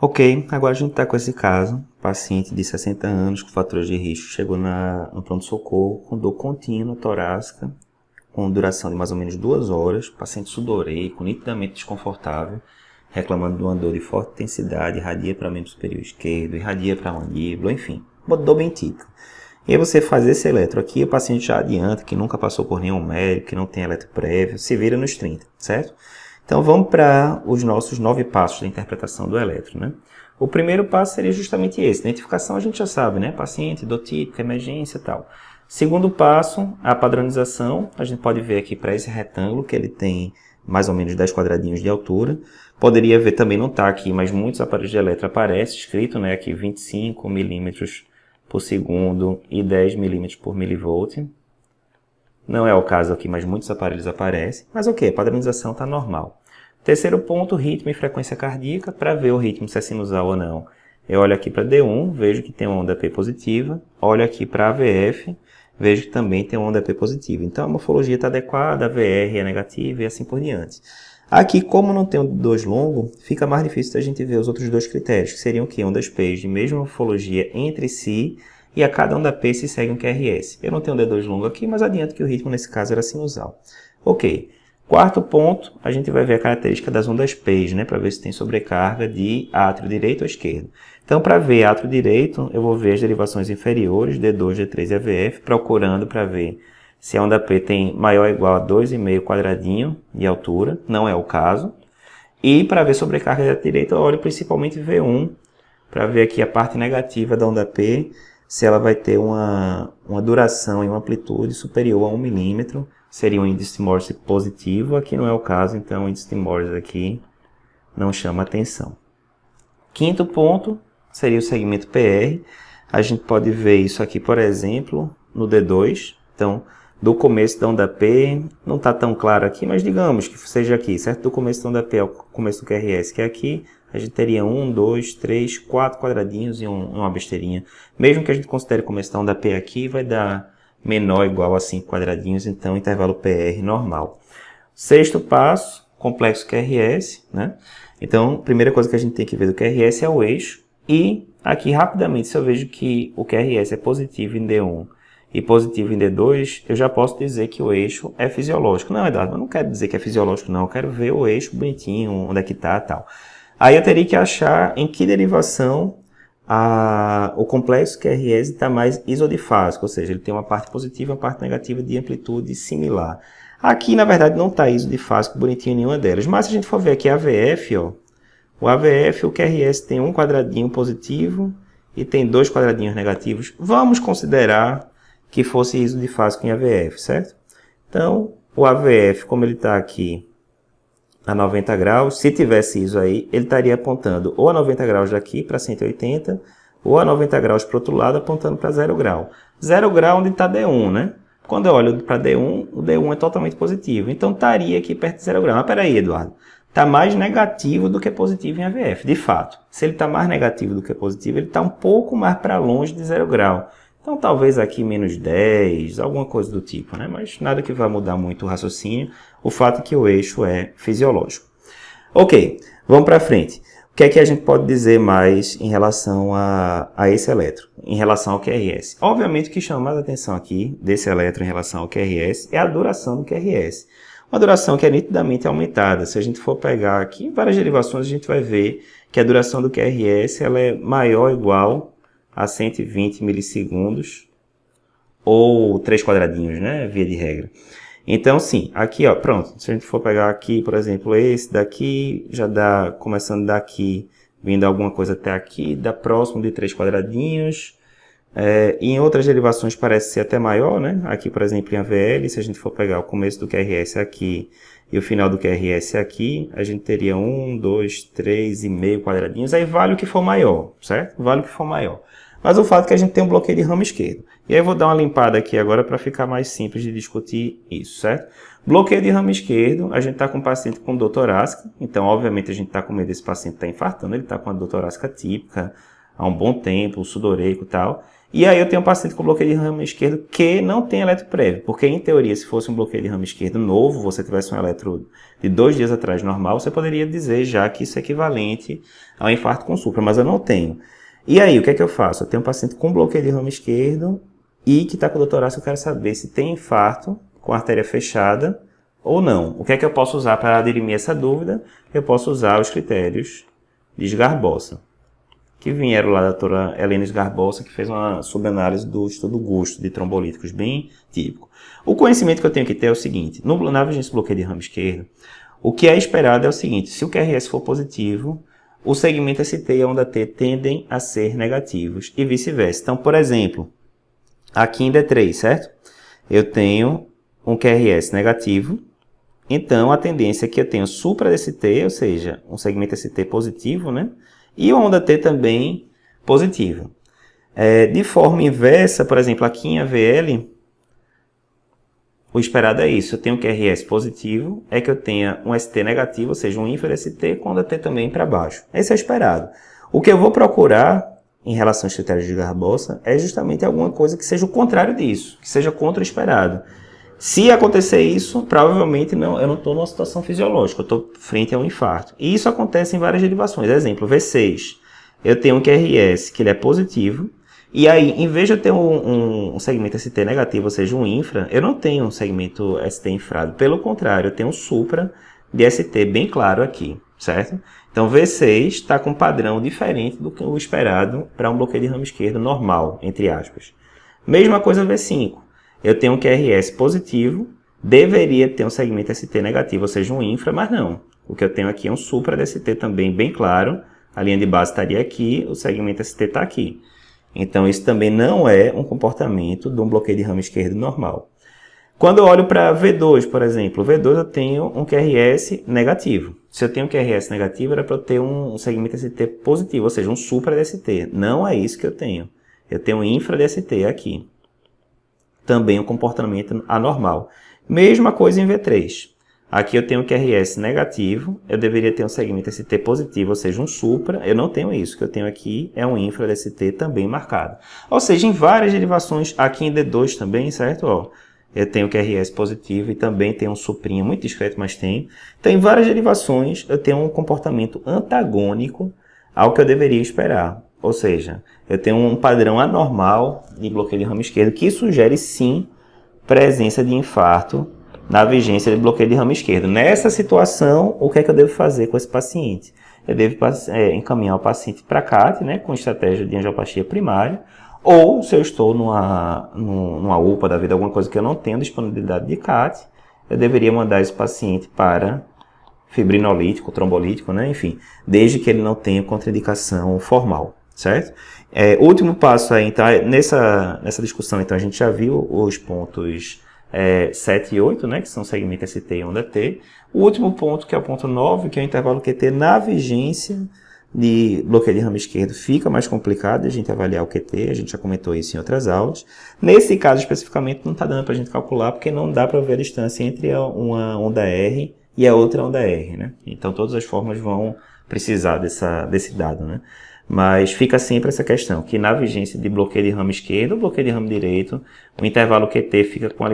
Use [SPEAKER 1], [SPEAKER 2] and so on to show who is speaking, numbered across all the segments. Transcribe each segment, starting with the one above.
[SPEAKER 1] Ok, agora a gente está com esse caso, paciente de 60 anos com fatores de risco, chegou no pronto-socorro com dor contínua torácica, com duração de mais ou menos 2 horas, paciente sudoreico, nitidamente desconfortável, reclamando de uma dor de forte intensidade, irradia para o membro superior esquerdo, irradia para a mandíbula, enfim, uma dor bem típica. E aí você faz esse eletro aqui, o paciente já adianta que nunca passou por nenhum médico, que não tem eletro prévio, se vira nos 30, certo? Então vamos para os nossos 9 passos da interpretação do eletro, né? O primeiro passo seria justamente esse. Identificação a gente já sabe, né? Paciente, dor típica, emergência e tal. Segundo passo, a padronização. A gente pode ver aqui para esse retângulo que ele tem mais ou menos 10 quadradinhos de altura. Poderia ver, também não está aqui, mas muitos aparelhos de eletro aparece escrito, né? Aqui 25 milímetros por segundo e 10 milímetros por milivolt. Não é o caso aqui, mas muitos aparelhos aparecem. Mas ok, a padronização está normal. Terceiro ponto, ritmo e frequência cardíaca. Para ver o ritmo se é sinusal ou não, eu olho aqui para D1, vejo que tem uma onda P positiva. Olho aqui para AVF, vejo que também tem uma onda P positiva. Então a morfologia está adequada, a VR é negativa e assim por diante. Aqui, como não tem um D2 longo, fica mais difícil da gente ver os outros dois critérios, que seriam o quê? Ondas P de mesma morfologia entre si, e a cada onda P se segue um QRS. Eu não tenho um D2 longo aqui, mas adianto que o ritmo nesse caso era sinusal. Ok. Quarto ponto, a gente vai ver a característica das ondas P, né, para ver se tem sobrecarga de átrio direito ou esquerdo. Então, para ver átrio direito, eu vou ver as derivações inferiores, D2, D3 e AVF, procurando para ver se a onda P tem maior ou igual a 2,5 quadradinho de altura, não é o caso. E para ver sobrecarga de átrio direito, eu olho principalmente V1, para ver aqui a parte negativa da onda P, se ela vai ter uma duração e uma amplitude superior a 1 milímetro, seria um índice de Morse positivo. Aqui não é o caso, então o índice de Morse aqui não chama atenção. Quinto ponto seria o segmento PR. A gente pode ver isso aqui, por exemplo, no D2. Então, do começo da onda P, não está tão claro aqui, mas digamos que seja aqui, certo? Do começo da onda P ao começo do QRS, que é aqui, a gente teria 1, 2, 3, 4 quadradinhos e uma besteirinha. Mesmo que a gente considere o começo da onda P aqui, vai dar menor ou igual a 5 quadradinhos, então intervalo PR normal. Sexto passo, complexo QRS, né? Então, a primeira coisa que a gente tem que ver do QRS é o eixo. E aqui, rapidamente, se eu vejo que o QRS é positivo em D1 e positivo em D2, eu já posso dizer que o eixo é fisiológico. Não, Eduardo, eu não quero dizer que é fisiológico, não. Eu quero ver o eixo bonitinho, onde é que está e tal. Aí eu teria que achar em que derivação o complexo QRS está mais isodifásico, ou seja, ele tem uma parte positiva e uma parte negativa de amplitude similar. Aqui, na verdade, não está isodifásico bonitinho em nenhuma delas, mas se a gente for ver aqui a AVF, ó, o AVF, o QRS tem um quadradinho positivo e tem 2 quadradinhos negativos. Vamos considerar que fosse isodifásico em AVF, certo? Então, o AVF, como ele está aqui a 90 graus, se tivesse ISO aí, ele estaria apontando ou a 90 graus daqui para 180, ou a 90 graus para o outro lado, apontando para 0 grau. 0 grau onde está D1, né? Quando eu olho para D1, o D1 é totalmente positivo. Então, estaria aqui perto de 0 grau. Mas peraí, Eduardo. Está mais negativo do que positivo em AVF, de fato. Se ele está mais negativo do que positivo, ele está um pouco mais para longe de 0 grau. Então, talvez aqui menos 10, alguma coisa do tipo, né? Mas nada que vá mudar muito o raciocínio. O fato é que o eixo é fisiológico. Ok, vamos para frente. O que é que a gente pode dizer mais em relação a esse eletro, em relação ao QRS? Obviamente, o que chama mais a atenção aqui desse eletro em relação ao QRS é a duração do QRS. Uma duração que é nitidamente aumentada. Se a gente for pegar aqui várias derivações, a gente vai ver que a duração do QRS ela é maior ou igual a 120 milissegundos, ou 3 quadradinhos, né? Via de regra. Então, sim, aqui, ó, pronto. Se a gente for pegar aqui, por exemplo, esse daqui, já dá, começando daqui, vindo alguma coisa até aqui, dá próximo de 3 quadradinhos. E em outras derivações parece ser até maior, né? Aqui, por exemplo, em AVL, se a gente for pegar o começo do QRS aqui e o final do QRS aqui, a gente teria 1, 2, 3,5 quadradinhos. Aí vale o que for maior, certo? Vale o que for maior. Mas o fato é que a gente tem um bloqueio de ramo esquerdo. E aí eu vou dar uma limpada aqui agora para ficar mais simples de discutir isso, certo? Bloqueio de ramo esquerdo, a gente está com um paciente com dor torácica. Então, obviamente, a gente está com medo desse paciente estar infartando. Ele está com uma dor torácica típica há um bom tempo, sudoreico e tal. E aí eu tenho um paciente com bloqueio de ramo esquerdo que não tem eletro prévio, porque em teoria, se fosse um bloqueio de ramo esquerdo novo, você tivesse um eletro de 2 dias atrás normal, você poderia dizer já que isso é equivalente ao infarto com supra, mas eu não tenho. E aí, o que é que eu faço? Eu tenho um paciente com bloqueio de ramo esquerdo e que está com doutorácio, eu quero saber se tem infarto com a artéria fechada ou não. O que é que eu posso usar para dirimir essa dúvida? Eu posso usar os critérios de Sgarbossa, que vieram lá da doutora Helena Sgarbossa, que fez uma subanálise do estudo GUSTO de trombolíticos, bem típico. O conhecimento que eu tenho que ter é o seguinte: na vigência do bloqueio de ramo esquerdo, o que é esperado é o seguinte: se o QRS for positivo, o segmento ST e a onda T tendem a ser negativos e vice-versa. Então, por exemplo, aqui em D3, certo? Eu tenho um QRS negativo, então a tendência é que eu tenha supra-DST, ou seja, um segmento ST positivo, né? E uma onda T também positiva. De forma inversa, por exemplo, aqui em AVL, o esperado é isso. Eu tenho um QRS positivo, é que eu tenha um ST negativo, ou seja, um infra-ST com onda T também para baixo. Esse é o esperado. O que eu vou procurar em relação aos critérios de Sgarbossa é justamente alguma coisa que seja o contrário disso, que seja contra o esperado. Se acontecer isso, provavelmente eu não estou numa situação fisiológica, eu estou frente a um infarto. E isso acontece em várias derivações. Exemplo, V6. Eu tenho um QRS que ele é positivo, e aí, em vez de eu ter um segmento ST negativo, ou seja, um infra, eu não tenho um segmento ST infrado. Pelo contrário, eu tenho um supra de ST bem claro aqui, certo? Então, V6 está com um padrão diferente do que o esperado para um bloqueio de ramo esquerdo normal, entre aspas. Mesma coisa V5. Eu tenho um QRS positivo, deveria ter um segmento ST negativo, ou seja, um infra, mas não. O que eu tenho aqui é um supra de ST também bem claro. A linha de base estaria aqui, o segmento ST está aqui. Então, isso também não é um comportamento de um bloqueio de ramo esquerdo normal. Quando eu olho para V2, por exemplo, V2 eu tenho um QRS negativo. Se eu tenho um QRS negativo, era para eu ter um segmento ST positivo, ou seja, um supra de ST. Não é isso que eu tenho. Eu tenho um infra de ST aqui. Também um comportamento anormal. Mesma coisa em V3. Aqui eu tenho um QRS negativo, eu deveria ter um segmento ST positivo, ou seja, um supra. Eu não tenho isso. O que eu tenho aqui é um infra de ST também marcado. Ou seja, em várias derivações, aqui em D2 também, certo? Ó, eu tenho QRS positivo e também tenho um suprinha, muito discreto, mas tenho. Então, em várias derivações, eu tenho um comportamento antagônico ao que eu deveria esperar. Ou seja, eu tenho um padrão anormal de bloqueio de ramo esquerdo que sugere, sim, presença de infarto na vigência de bloqueio de ramo esquerdo. Nessa situação, o que é que eu devo fazer com esse paciente? Eu devo encaminhar o paciente para CAT, né, com estratégia de angioplastia primária, ou se eu estou numa UPA da vida, alguma coisa que eu não tenho disponibilidade de CAT, eu deveria mandar esse paciente para fibrinolítico, trombolítico, né, enfim, desde que ele não tenha contraindicação formal. Certo? Último passo aí, então, nessa discussão, então, a gente já viu os pontos 7 e 8, né, que são segmento ST e onda T. O último ponto, que é o ponto 9, que é o intervalo QT na vigência de bloqueio de ramo esquerdo, fica mais complicado a gente avaliar o QT, a gente já comentou isso em outras aulas. Nesse caso, especificamente, não está dando para a gente calcular, porque não dá para ver a distância entre uma onda R e a outra onda R, né? Então, todas as formas vão precisar desse dado, né? Mas fica sempre essa questão, que na vigência de bloqueio de ramo esquerdo ou bloqueio de ramo direito, o intervalo QT fica com uma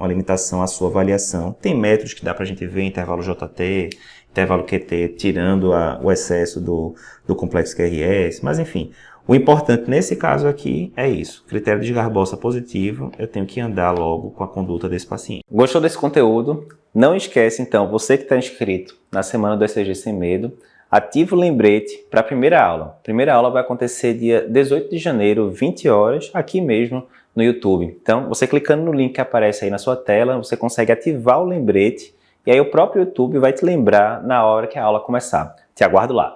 [SPEAKER 1] limitação à sua avaliação. Tem métodos que dá para a gente ver, intervalo JT, intervalo QT, tirando o excesso do complexo QRS, mas enfim. O importante nesse caso aqui é isso. Critério de Sgarbossa positivo, eu tenho que andar logo com a conduta desse paciente. Gostou desse conteúdo? Não esquece, então, você que está inscrito na semana do ECG Sem Medo, ativa o lembrete para a primeira aula. A primeira aula vai acontecer dia 18 de janeiro, 20 horas, aqui mesmo no YouTube. Então, você clicando no link que aparece aí na sua tela, você consegue ativar o lembrete e aí o próprio YouTube vai te lembrar na hora que a aula começar. Te aguardo lá.